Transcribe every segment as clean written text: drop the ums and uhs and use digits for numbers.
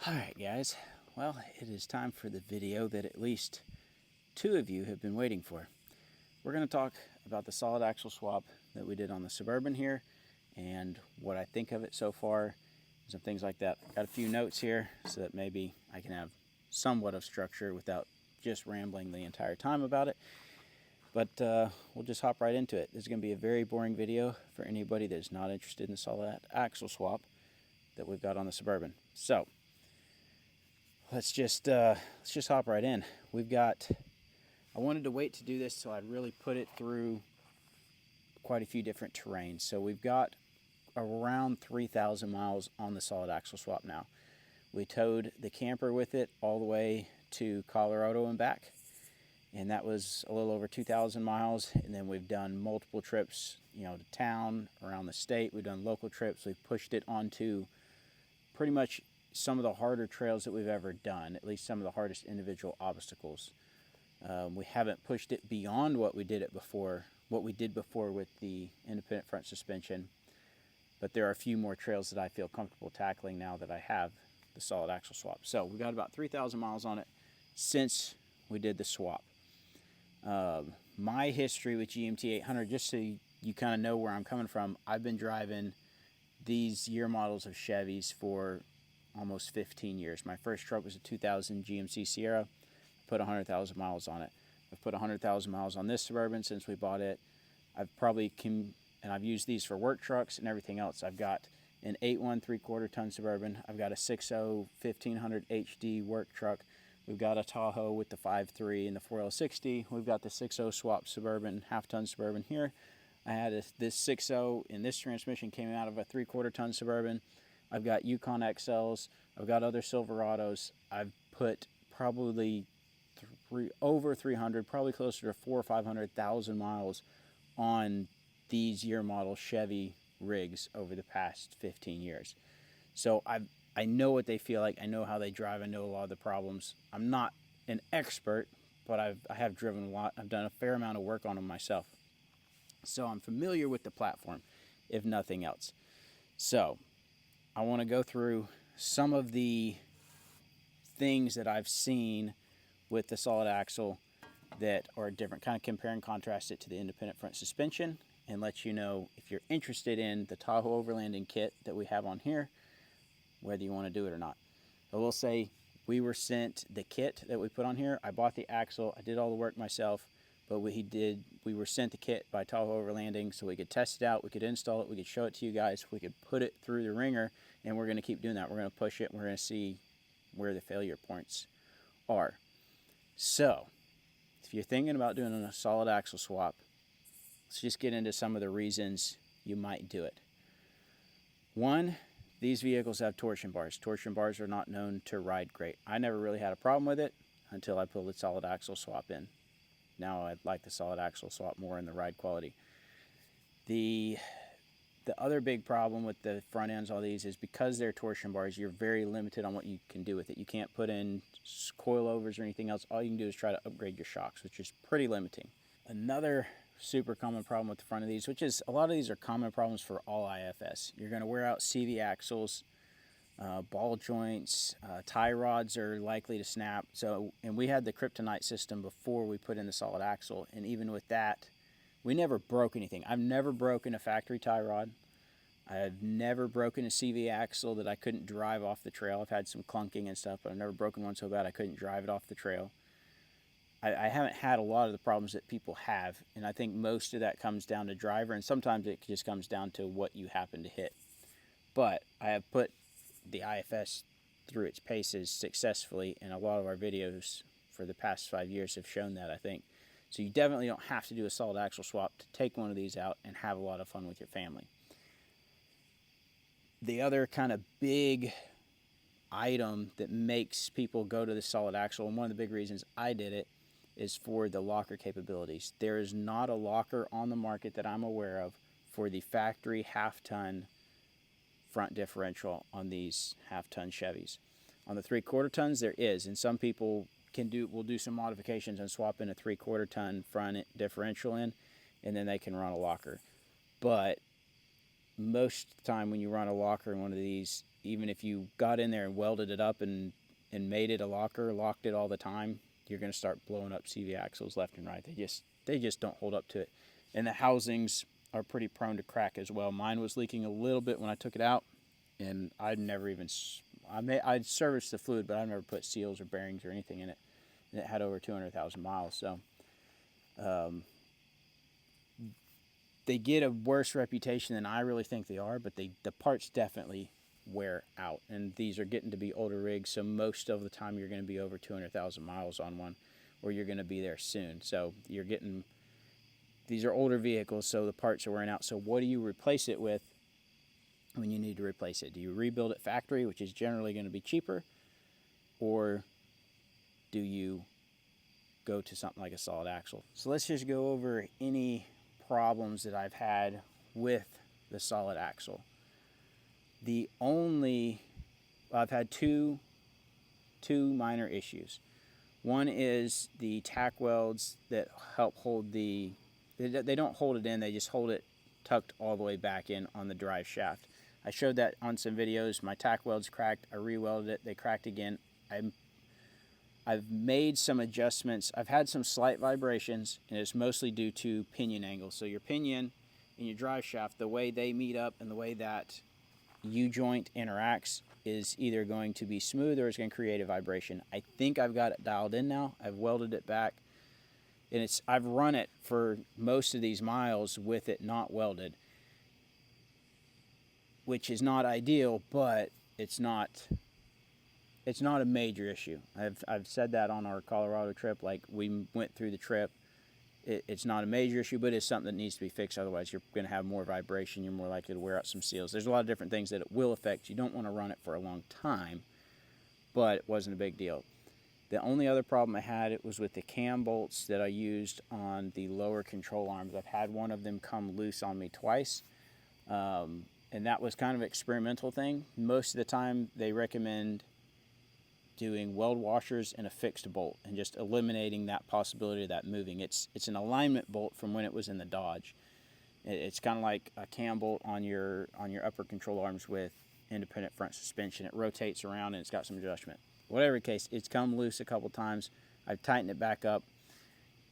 Alright guys, well it is time for the video that at least two of you have been waiting for. We're going to talk about the solid axle swap that we did on the Suburban here and what I think of it so far, some things like that. I've got a few notes here so that maybe I can have somewhat of structure without just rambling the entire time about it. But we'll just hop right into it. This is going to be a very boring video for anybody that is not interested in the solid axle swap that we've got on the Suburban. So let's just hop right in. I wanted to wait to do this till I'd really put it through quite a few different terrains. So we've got around 3,000 miles on the solid axle swap now. We towed the camper with it all the way to Colorado and back, and that was a little over 2,000 miles. And then we've done multiple trips, to town, around the state. We've done local trips. We've pushed it onto pretty much some of the harder trails that we've ever done, at least some of the hardest individual obstacles. We haven't pushed it beyond what we did before with the independent front suspension, but there are a few more trails that I feel comfortable tackling now that I have the solid axle swap. So we've got about 3,000 miles on it since we did the swap. My history with GMT 800, just so you kind of know where I'm coming from, I've been driving these year models of Chevys for almost 15 years. My first truck was a 2000 GMC Sierra. I put 100,000 miles on it. I've put 100,000 miles on this Suburban since we bought it. I've used these for work trucks and everything else. I've got an 8.1 3/4 ton Suburban. I've got a 6.0 1500 HD work truck. We've got a Tahoe with the 5.3 and the 4L60. We've got the 6.0 swap Suburban, half-ton Suburban here. I had this 6.0 in this transmission, came out of a 3/4 ton Suburban. I've got Yukon XLs. I've got other Silverados. I've put probably over 300, probably closer to 400,000 or 500,000 miles on these year model Chevy rigs over the past 15 years. So I know what they feel like. I know how they drive. I know a lot of the problems. I'm not an expert, but I have driven a lot. I've done a fair amount of work on them myself. So I'm familiar with the platform, if nothing else. So I want to go through some of the things that I've seen with the solid axle that are different, kind of compare and contrast it to the independent front suspension, and let you know if you're interested in the Tahoverlanding kit that we have on here, whether you want to do it or not. I will say we were sent the kit that we put on here. I bought the axle. I did all the work myself, but we were sent the kit by Tahoverlanding so we could test it out, we could install it, we could show it to you guys, we could put it through the ringer, and we're going to keep doing that. We're going to push it, and we're going to see where the failure points are. So if you're thinking about doing a solid axle swap, let's just get into some of the reasons you might do it. One, these vehicles have torsion bars. Torsion bars are not known to ride great. I never really had a problem with it until I pulled the solid axle swap in. Now I like the solid axle swap more in the ride quality. The other big problem with the front ends of these is because they're torsion bars, you're very limited on what you can do with it. You can't put in coilovers or anything else. All you can do is try to upgrade your shocks, which is pretty limiting. Another super common problem with the front of these, which is a lot of these are common problems for all IFS. You're going to wear out CV axles, ball joints, tie rods are likely to snap. And we had the kryptonite system before we put in the solid axle, and even with that, we never broke anything. I've never broken a factory tie rod. I've never broken a CV axle that I couldn't drive off the trail. I've had some clunking and stuff, but I've never broken one so bad I couldn't drive it off the trail. I haven't had a lot of the problems that people have, and I think most of that comes down to driver, and sometimes it just comes down to what you happen to hit. But I have put the IFS through its paces successfully, and a lot of our videos for the past 5 years have shown that, I think. So you definitely don't have to do a solid axle swap to take one of these out and have a lot of fun with your family. The other kind of big item that makes people go to the solid axle, and one of the big reasons I did it, is for the locker capabilities. There is not a locker on the market that I'm aware of for the factory half-ton front differential on these half-ton Chevys. On the 3/4 tons there is, and some people will do some modifications and swap in a 3/4 ton front differential in, and then they can run a locker. But most of the time when you run a locker in one of these, even if you got in there and welded it up and made it a locker, locked it all the time, you're going to start blowing up CV axles left and right. They just don't hold up to it. And the housings are pretty prone to crack as well. Mine was leaking a little bit when I took it out, and I'd never even, I'd serviced the fluid, but I'd never put seals or bearings or anything in it. And it had over 200,000 miles. So they get a worse reputation than I really think they are, but the parts definitely wear out. And these are getting to be older rigs, so most of the time you're going to be over 200,000 miles on one, or you're going to be there soon. So you're getting, these are older vehicles, so the parts are wearing out. So what do you replace it with when you need to replace it? Do you rebuild it factory, which is generally going to be cheaper, or do you go to something like a solid axle? So let's just go over any problems that I've had with the solid axle. I've had two minor issues. One is the tack welds that help hold they don't hold it in, they just hold it tucked all the way back in on the drive shaft. I showed that on some videos. My tack welds cracked, I re-welded it, they cracked again. I've made some adjustments. I've had some slight vibrations, and it's mostly due to pinion angle. So your pinion and your drive shaft, the way they meet up and the way that U-joint interacts is either going to be smooth or it's going to create a vibration. I think I've got it dialed in now. I've welded it back, and I've run it for most of these miles with it not welded, which is not ideal, but it's not a major issue. I've said that on our Colorado trip. Like, we went through the trip. It's not a major issue, but it's something that needs to be fixed. Otherwise, you're going to have more vibration. You're more likely to wear out some seals. There's a lot of different things that it will affect. You don't want to run it for a long time, but it wasn't a big deal. The only other problem I had, it was with the cam bolts that I used on the lower control arms. I've had one of them come loose on me twice, and that was kind of an experimental thing. Most of the time, they recommend doing weld washers and a fixed bolt and just eliminating that possibility of that moving. It's an alignment bolt from when it was in the Dodge. It's kind of like a cam bolt on your upper control arms with independent front suspension. It rotates around and it's got some adjustment. Whatever the case, it's come loose a couple times. I've tightened it back up.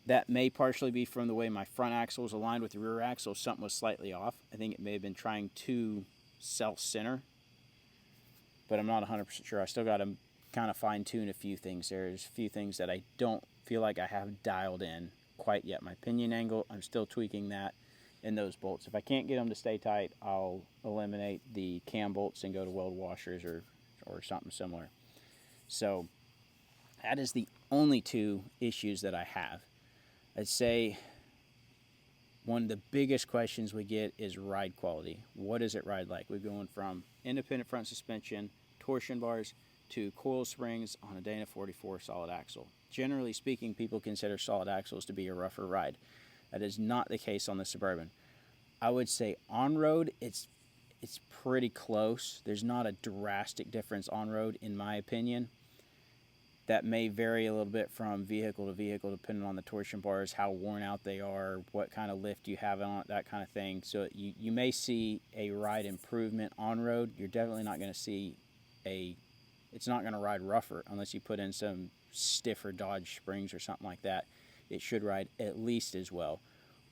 That may partially be from the way my front axle was aligned with the rear axle. Something was slightly off. I think it may have been trying to self-center, but I'm not 100% sure. I still got to kind of fine-tune a few things. There's a few things that I don't feel like I have dialed in quite yet. My pinion angle, I'm still tweaking that, and those bolts. If I can't get them to stay tight, I'll eliminate the cam bolts and go to weld washers or something similar. So that is the only two issues that I have. I'd say one of the biggest questions we get is ride quality. What does it ride like? We're going from independent front suspension, torsion bars, to coil springs on a Dana 44 solid axle. Generally speaking, people consider solid axles to be a rougher ride. That is not the case on the Suburban. I would say on-road, it's pretty close. There's not a drastic difference on-road, in my opinion. That may vary a little bit from vehicle to vehicle, depending on the torsion bars, how worn out they are, what kind of lift you have on it, that kind of thing. So you may see a ride improvement on-road. You're definitely not going to see it's not going to ride rougher unless you put in some stiffer Dodge springs or something like that. It should ride at least as well.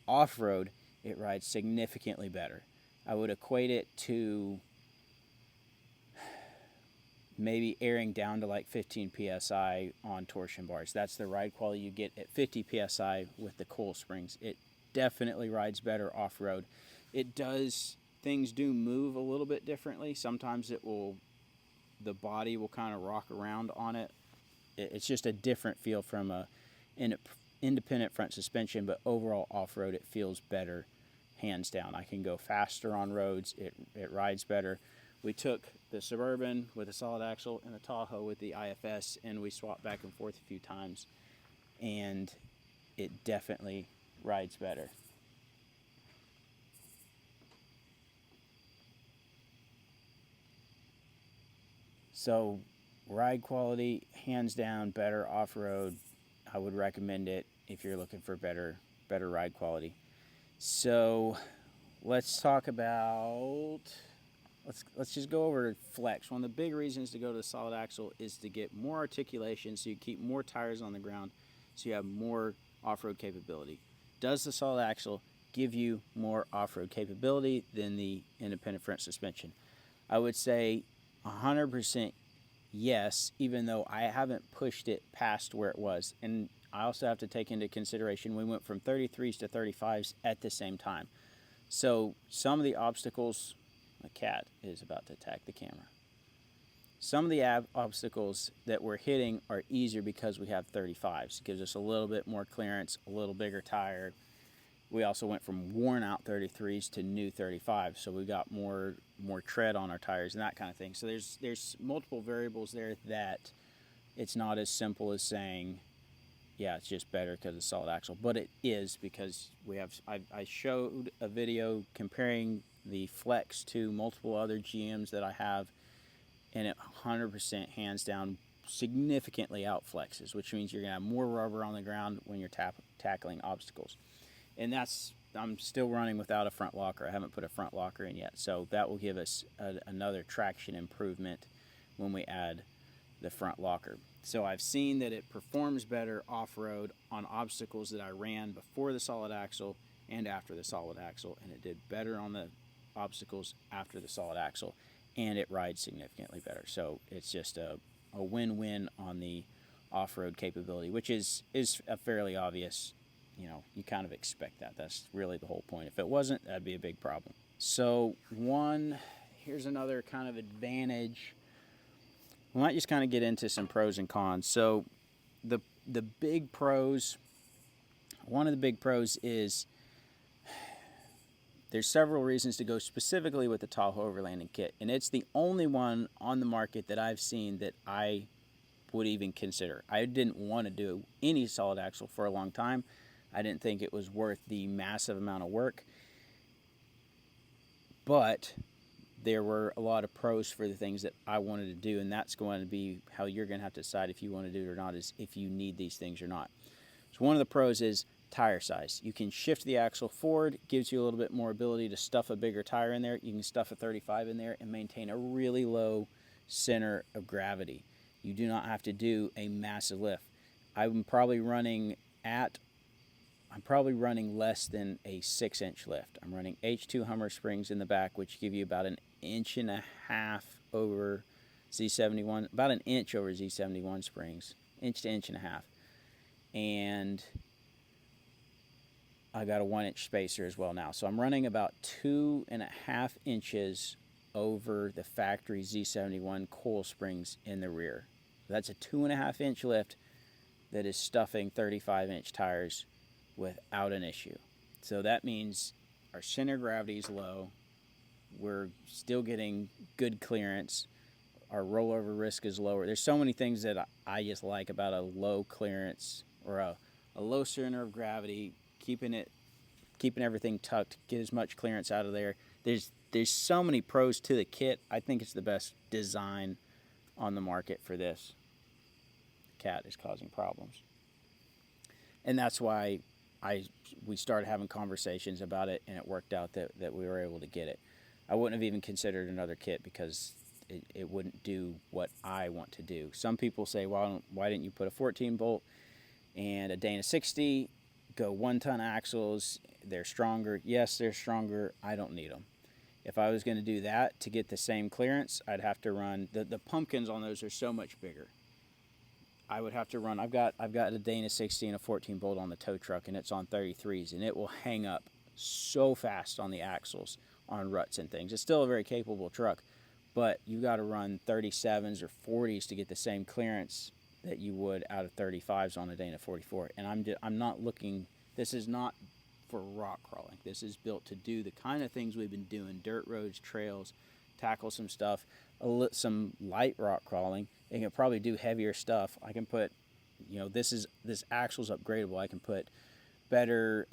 Off-road, it rides significantly better. I would equate it to maybe airing down to like 15 psi on torsion bars. That's the ride quality you get at 50 psi with the coil springs. It definitely rides better off-road. Things do move a little bit differently. Sometimes the body will kind of rock around on it. It's just a different feel from an independent front suspension, but overall off-road, it feels better, hands down. I can go faster on roads. It rides better. We took the Suburban with a solid axle and the Tahoe with the IFS, and we swapped back and forth a few times, and it definitely rides better. So ride quality, hands down, better off-road. I would recommend it if you're looking for better ride quality. So let's talk about, let's just go over flex. One of the big reasons to go to the solid axle is to get more articulation, so you keep more tires on the ground, so you have more off-road capability. Does the solid axle give you more off-road capability than the independent front suspension? I would say 100% yes, even though I haven't pushed it past where it was. And I also have to take into consideration we went from 33s to 35s at the same time. So some of the obstacles, the cat is about to attack the camera. Some of the obstacles that we're hitting are easier because we have 35s. It gives us a little bit more clearance, a little bigger tire. We also went from worn out 33s to new 35s, so we got more tread on our tires and that kind of thing. So there's multiple variables there that it's not as simple as saying, yeah, it's just better because it's solid axle, but it is, because we have. I showed a video comparing the Flex to multiple other GMs that I have, and it 100% hands down significantly outflexes, which means you're gonna have more rubber on the ground when you're tackling obstacles. And I'm still running without a front locker. I haven't put a front locker in yet, so that will give us another traction improvement when we add the front locker. So I've seen that it performs better off-road on obstacles that I ran before the solid axle and after the solid axle, and it did better on the obstacles after the solid axle, and it rides significantly better. So it's just a win-win on the off-road capability, which is a fairly obvious. You kind of expect that. That's really the whole point. If it wasn't, that'd be a big problem. So here's another kind of advantage. We might just kind of get into some pros and cons. So the big pros, one of the big pros is there's several reasons to go specifically with the Tahoverlanding kit, and it's the only one on the market that I've seen that I would even consider. I didn't want to do any solid axle for a long time. I didn't think it was worth the massive amount of work, but there were a lot of pros for the things that I wanted to do, and that's going to be how you're going to have to decide if you want to do it or not, is if you need these things or not. So one of the pros is tire size. You can shift the axle forward, gives you a little bit more ability to stuff a bigger tire in there. You can stuff a 35 in there and maintain a really low center of gravity. You do not have to do a massive lift. I'm probably running less than a 6-inch lift. I'm running H2 Hummer springs in the back, which give you about an inch and a half over Z71, about an inch over Z71 springs, inch to inch and a half. And I got a 1-inch spacer as well now. So I'm running about 2.5 inches over the factory Z71 coil springs in the rear. That's a 2.5-inch lift that is stuffing 35-inch tires without an issue. So that means our center of gravity is low. We're still getting good clearance. Our rollover risk is lower. There's so many things that I just like about a low clearance or a low center of gravity, keeping everything tucked, get as much clearance out of there. There's so many pros to the kit. I think it's the best design on the market for this. The cat is causing problems. And that's why we started having conversations about it, and it worked out that we were able to get it. I wouldn't have even considered another kit because it wouldn't do what I want to do. Some people say, well, why didn't you put a 14 bolt and a Dana 60, go 1-ton axles? They're stronger. Yes, they're stronger. I don't need them. If I was going to do that to get the same clearance, I'd have to run, the pumpkins on those are so much bigger. I would have to run, I've got a Dana 60 and a 14 bolt on the tow truck, and it's on 33s, and it will hang up so fast on the axles on ruts and things. It's still a very capable truck, but you got to run 37s or 40s to get the same clearance that you would out of 35s on a Dana 44. And I'm not looking, this is not for rock crawling. This is built to do the kind of things we've been doing, dirt roads, trails, tackle some stuff, some light rock crawling. It can probably do heavier stuff. I can put, this axle's upgradable. I can put better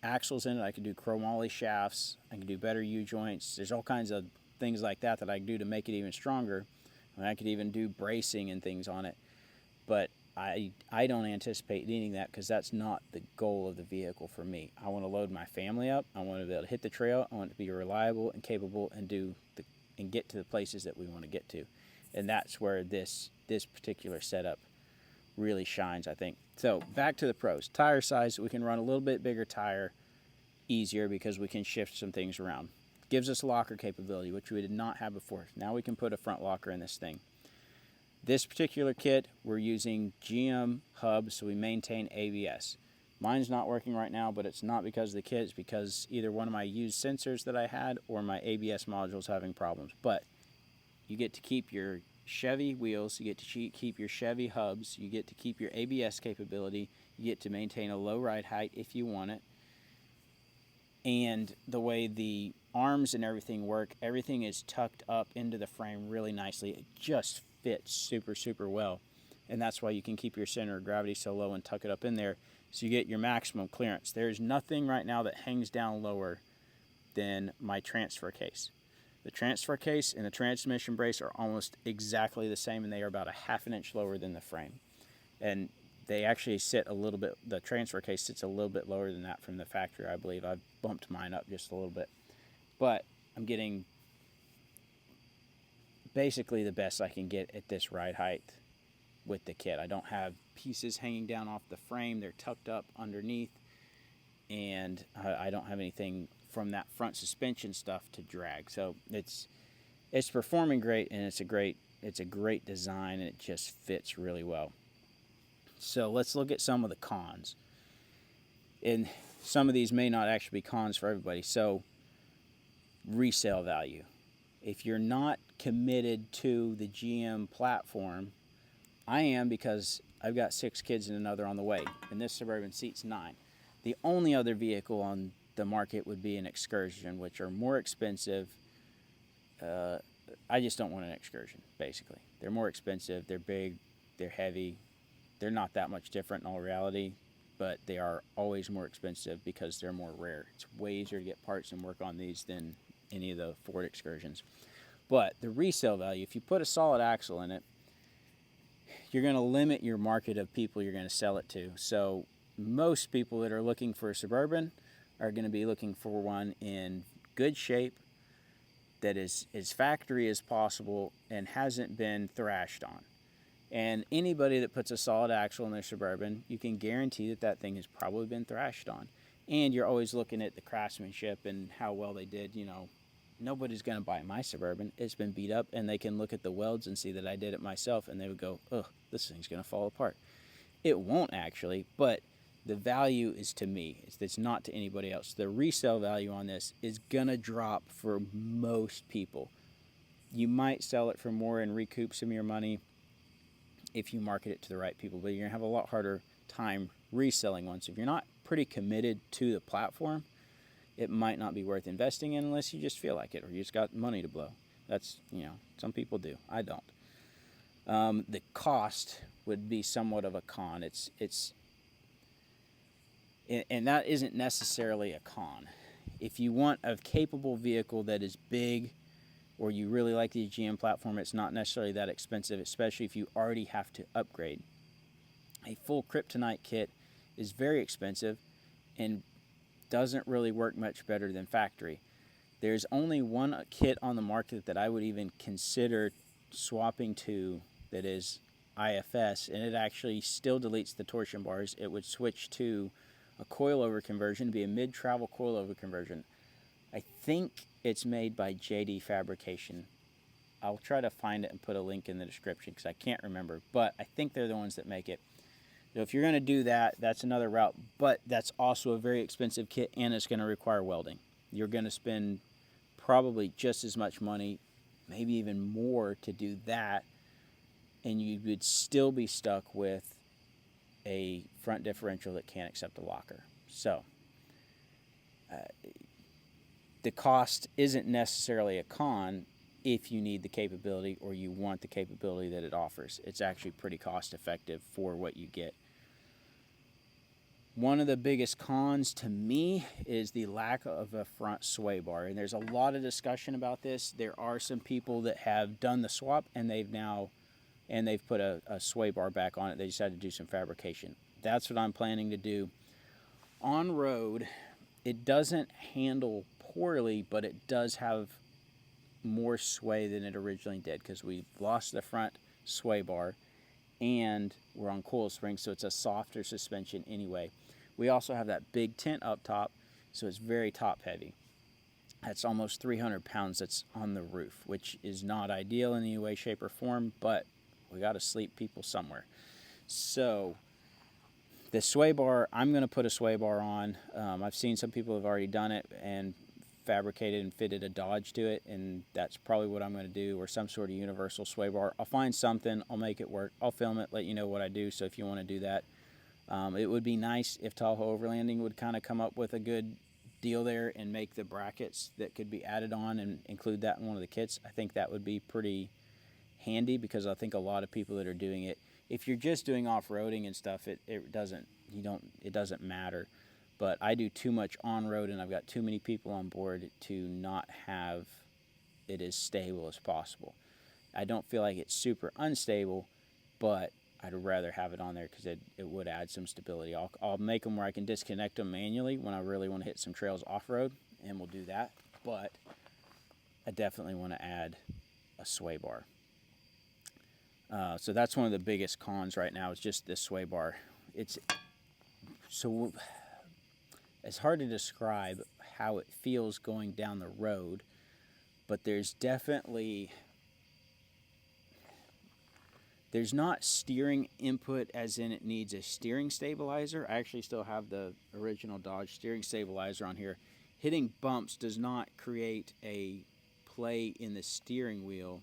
axles in it. I can do chromoly shafts. I can do better U-joints. There's all kinds of things like that I can do to make it even stronger. I could even do bracing and things on it. But I don't anticipate needing that because that's not the goal of the vehicle for me. I want to load my family up. I want to be able to hit the trail. I want it to be reliable and capable and get to the places that we want to get to. And that's where this particular setup really shines, I think. So back to the pros. Tire size, we can run a little bit bigger tire easier because we can shift some things around. Gives us locker capability, which we did not have before. Now we can put a front locker in this thing. This particular kit, we're using GM hubs, so we maintain ABS. Mine's not working right now, but it's not because of the kit. It's because either one of my used sensors that I had or my ABS module's having problems. But you get to keep your Chevy wheels, you get to keep your Chevy hubs, you get to keep your ABS capability, you get to maintain a low ride height if you want it. And the way the arms and everything work, everything is tucked up into the frame really nicely. It just fits super, super well. And that's why you can keep your center of gravity so low and tuck it up in there so you get your maximum clearance. There's nothing right now that hangs down lower than my transfer case. The transfer case and the transmission brace are almost exactly the same, and they are about a half an inch lower than the frame. And they actually sit a little bit, the transfer case sits a little bit lower than that from the factory, I believe. I've bumped mine up just a little bit. But I'm getting basically the best I can get at this ride height with the kit. I don't have pieces hanging down off the frame. They're tucked up underneath. And I don't have anything from that front suspension stuff to drag. So it's performing great, and it's a great design, and it just fits really well. So let's look at some of the cons. And some of these may not actually be cons for everybody. So resale value. If you're not committed to the GM platform, I am, because I've got 6 kids and another on the way, and this Suburban seats 9. The only other vehicle on the market would be an Excursion, which are more expensive. I just don't want an Excursion, basically. They're more expensive, they're big, they're heavy. They're not that much different in all reality, but they are always more expensive because they're more rare. It's way easier to get parts and work on these than any of the Ford Excursions. But the resale value, if you put a solid axle in it, you're going to limit your market of people you're going to sell it to. So most people that are looking for a Suburban are going to be looking for one in good shape, that is as factory as possible and hasn't been thrashed on. And anybody that puts a solid axle in their Suburban, you can guarantee that that thing has probably been thrashed on. And you're always looking at the craftsmanship and how well they did. You know, nobody's going to buy my Suburban. It's been beat up, and they can look at the welds and see that I did it myself, and they would go, ugh, this thing's going to fall apart. It won't actually, but the value is to me. It's not to anybody else. The resale value on this is going to drop for most people. You might sell it for more and recoup some of your money if you market it to the right people, but you're going to have a lot harder time reselling one. So if you're not pretty committed to the platform, it might not be worth investing in unless you just feel like it or you just got money to blow. That's, you know, some people do. I don't. The cost would be somewhat of a con. And that isn't necessarily a con. If you want a capable vehicle that is big, or you really like the GM platform, it's not necessarily that expensive, especially if you already have to upgrade. A full Kryptonite kit is very expensive and doesn't really work much better than factory. There's only one kit on the market that I would even consider swapping to that is IFS, and it actually still deletes the torsion bars. It would switch to a coilover conversion, be a mid-travel coilover conversion. I think it's made by JD Fabrication. I'll try to find it and put a link in the description because I can't remember, but I think they're the ones that make it. So if you're going to do that, that's another route, but that's also a very expensive kit, and it's going to require welding. You're going to spend probably just as much money, maybe even more, to do that, and you would still be stuck with a front differential that can't accept a locker. So the cost isn't necessarily a con if you need the capability or you want the capability that it offers. It's actually pretty cost effective for what you get. One of the biggest cons to me is the lack of a front sway bar, and there's a lot of discussion about this. There are some people that have done the swap and they've now and they've put a sway bar back on it. They just had to do some fabrication. That's what I'm planning to do. On road, it doesn't handle poorly, but it does have more sway than it originally did because we've lost the front sway bar and we're on coil springs, so it's a softer suspension anyway. We also have that big tent up top, so it's very top heavy. That's almost 300 pounds that's on the roof, which is not ideal in any way, shape, or form, but we got to sleep people somewhere. So the sway bar, I'm going to put a sway bar on. I've seen some people have already done it and fabricated and fitted a Dodge to it, and that's probably what I'm going to do, or some sort of universal sway bar. I'll find something, I'll make it work, I'll film it, let you know what I do, so if you want to do that. It would be nice if Tahoverlanding would kind of come up with a good deal there and make the brackets that could be added on and include that in one of the kits. I think that would be pretty handy, because I think a lot of people that are doing it, if you're just doing off-roading and stuff, it doesn't matter. But I do too much on-road, and I've got too many people on board to not have it as stable as possible. I don't feel like it's super unstable, but I'd rather have it on there because it would add some stability. I'll make them where I can disconnect them manually when I really want to hit some trails off-road, and we'll do that. But I definitely want to add a sway bar. So that's one of the biggest cons right now, is just this sway bar. It's hard to describe how it feels going down the road, but there's not steering input as in it needs a steering stabilizer. I actually still have the original Dodge steering stabilizer on here. Hitting bumps does not create a play in the steering wheel,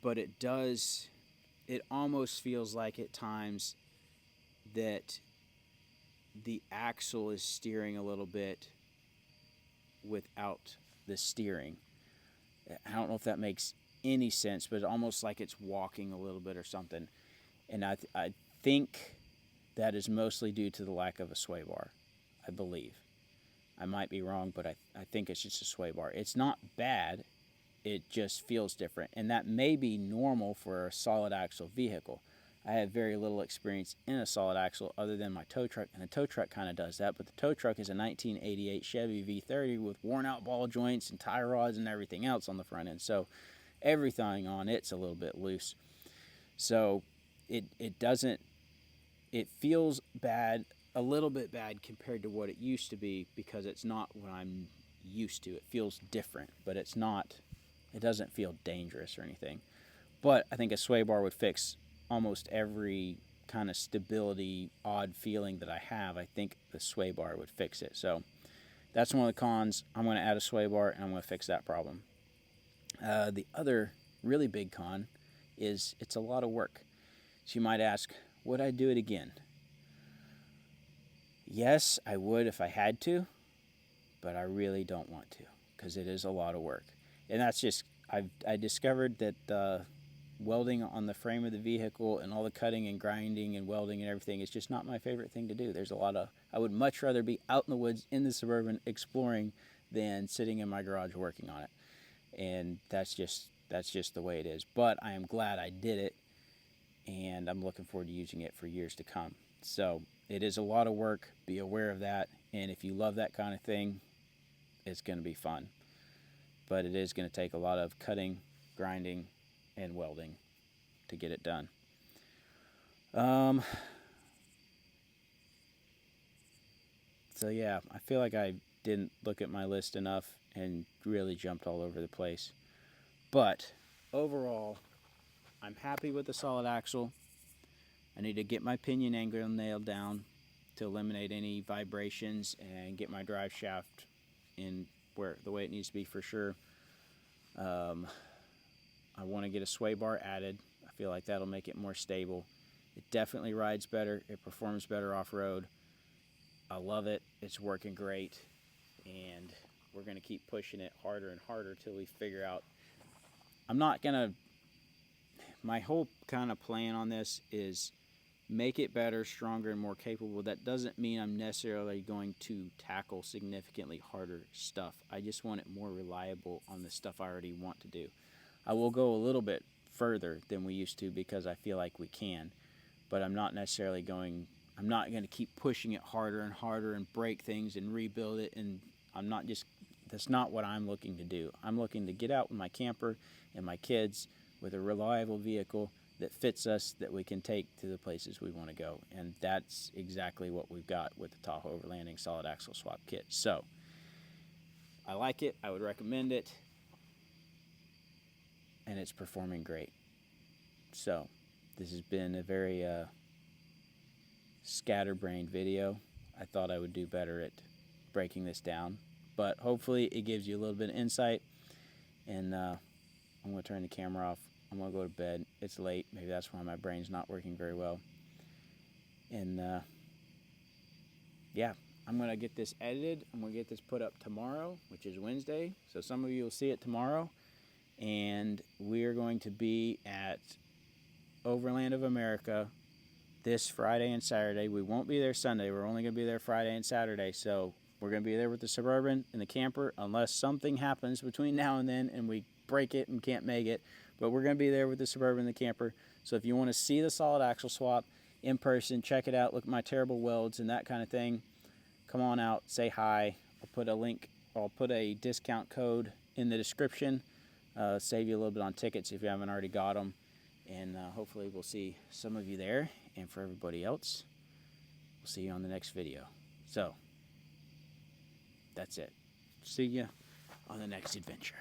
but it almost feels like at times that the axle is steering a little bit without the steering. I don't know if that makes any sense, but it's almost like it's walking a little bit or something. And I think that is mostly due to the lack of a sway bar, I believe. I might be wrong, but I think it's just a sway bar. It's not bad, it just feels different. And that may be normal for a solid axle vehicle. I have very little experience in a solid axle other than my tow truck, and the tow truck kind of does that, but the tow truck is a 1988 Chevy V30 with worn out ball joints and tie rods and everything else on the front end, so everything on it's a little bit loose. So it feels bad, a little bit bad compared to what it used to be, because it's not what I'm used to. It feels different, but it doesn't feel dangerous or anything. But I think a sway bar would fix almost every kind of stability, odd feeling that I have. I think the sway bar would fix it. So that's one of the cons. I'm going to add a sway bar, and I'm going to fix that problem. The other really big con is it's a lot of work. So you might ask, would I do it again? Yes, I would if I had to, but I really don't want to, because it is a lot of work. And that's just, I discovered that welding on the frame of the vehicle and all the cutting and grinding and welding and everything is just not my favorite thing to do. I would much rather be out in the woods in the Suburban exploring than sitting in my garage working on it. And that's just the way it is. But I am glad I did it, and I'm looking forward to using it for years to come. So it is a lot of work. Be aware of that. And if you love that kind of thing, it's going to be fun. But it is going to take a lot of cutting, grinding, and welding to get it done. So yeah, I feel like I didn't look at my list enough and really jumped all over the place. But overall, I'm happy with the solid axle. I need to get my pinion angle nailed down to eliminate any vibrations and get my drive shaft in the way it needs to be for sure. I want to get a sway bar added. I feel like that'll make it more stable. It definitely rides better. It performs better off-road. I love it. It's working great. And we're going to keep pushing it harder and harder till we figure out. My whole kind of plan on this is make it better, stronger, and more capable. That doesn't mean I'm necessarily going to tackle significantly harder stuff. I just want it more reliable on the stuff I already want to do. I will go a little bit further than we used to because I feel like we can. But I'm not necessarily going, I'm not going to keep pushing it harder and harder and break things and rebuild it. And I'm not just, that's not what I'm looking to do. I'm looking to get out with my camper and my kids with a reliable vehicle that fits us, that we can take to the places we want to go. And that's exactly what we've got with the Tahoverlanding solid axle swap kit. So I like it. I would recommend it. And it's performing great. So this has been a very scatterbrained video. I thought I would do better at breaking this down, but hopefully it gives you a little bit of insight. And I'm going to turn the camera off. I'm going to go to bed. It's late. Maybe that's why my brain's not working very well. And yeah, I'm going to get this edited. I'm going to get this put up tomorrow, which is Wednesday. So some of you will see it tomorrow. And we're going to be at Overland of America this Friday and Saturday. We won't be there Sunday. We're only going to be there Friday and Saturday. So we're going to be there with the Suburban and the camper unless something happens between now and then and we break it and can't make it. But we're going to be there with the Suburban and the camper. So if you want to see the solid axle swap in person, check it out. Look at my terrible welds and that kind of thing. Come on out. Say hi. I'll put a link. I'll put a discount code in the description. Save you a little bit on tickets if you haven't already got them. And hopefully we'll see some of you there. And for everybody else, we'll see you on the next video. So that's it. See you on the next adventure.